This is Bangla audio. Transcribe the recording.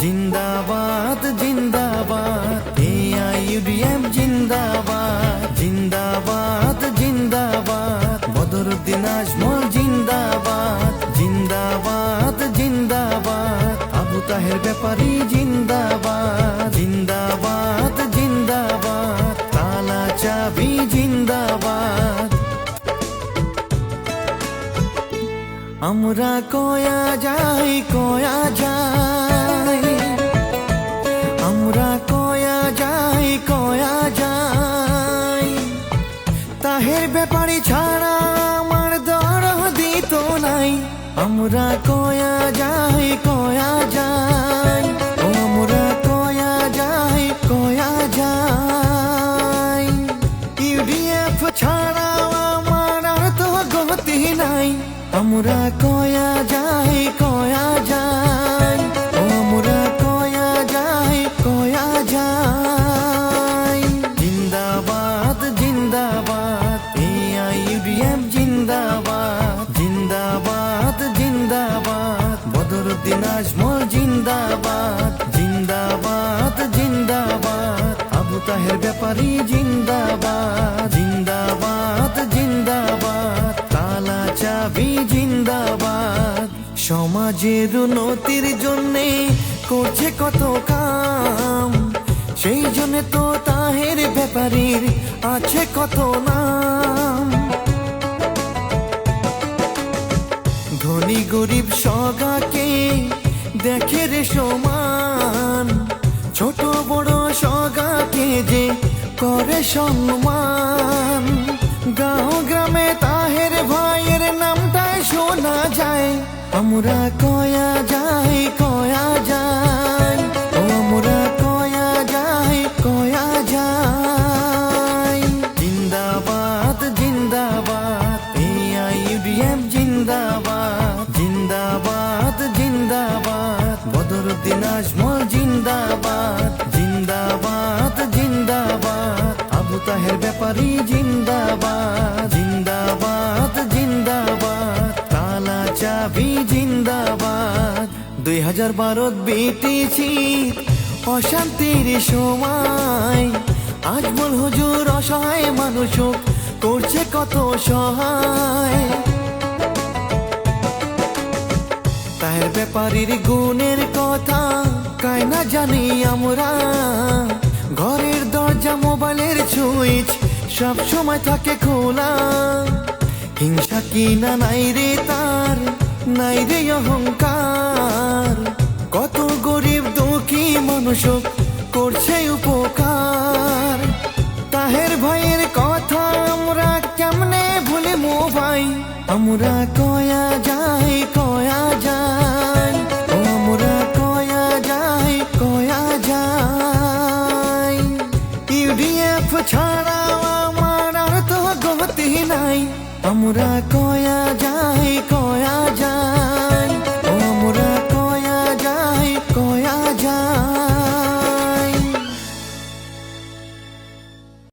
জিন্দাবাদ জিন্দাবাদ AIUDF জিন্দাবাদ জিন্দাবাদ জিন্দাবাদ বদরুদ্দিন আজমল জিন্দাবাদ জিন্দাবাদ জিন্দাবাদ আবু তাহের ব্যাপারী জিন্দাবাদ জিন্দাবাদ জিন্দাবাদ তালা চাবি জিন্দাবাদ। আমরা কয়া যাই আমরা কয়া যাই তাহের ব্যাপারী ছাড়া আমার দরদি তো নাই। আমরা কয়া যাই ও আমরা কয়া যাই ইউডিএফ ছাড়া আমার আর তো গতি নাই। আমরা কয়া যাই ও আমরা কয়া যাই জিন্দাবাদ জিন্দাবাদ AIUDF জিন্দাবাদ জিন্দাবাদ জিন্দাবাদ বদরুদ্দিন আজমল জিন্দাবাদ জিন্দাবাদ জিন্দাবাদ আবু তাহের ব্যাপারী জিন্দাবাদ জিন্দাবাদ জিন্দাবাদ তালা চাবি জিন্দাবাদ। সমাজের উন্নতির জন্যে করছে কত কাম, সেই জন্য তো তাহের ব্যাপারীর আছে কত নাম। ধনী গরিব সগাকে দেখে রে সমান, ছোট বড় সগাকে যে করে সম্মান। গাঁও গ্রামে তাহের ভাইয়ের নামটাই শোনা যায়। আমরা কয়া যাই ও আমরা কয়া যাই জিন্দাবাদ জিন্দাবাদ AIUDF জিন্দাবাদ জিন্দাবাদ জিন্দাবাদ বদরুদ্দিন আজমল জিন্দাবাদ জিন্দাবাদ জিন্দাবাদ আবু তাহের ব্যাপারী জিন্দাবাদ জিন্দাবাদ জিন্দাবাদ তালা চাবি জিন্দাবাদ। 2012 বিটিছি অশান্তির সময়, আজমল হুজুর অসহায় মানুষ করছে কত সহায়। তাহের ব্যাপারীর গুণের কথা কাই না জানি আমরা, ঘরের দরজা মোবাইলের সুইচ সব সময় থাকে খোলা। হিংসা কি না নাই রে তার, নাই রে অহংকার, কত গরিব দুঃখী মানুষ করছে উপকার। তাহের ভাইয়ের কথা আমরা কেমনে ভুলে ভাই, আমরা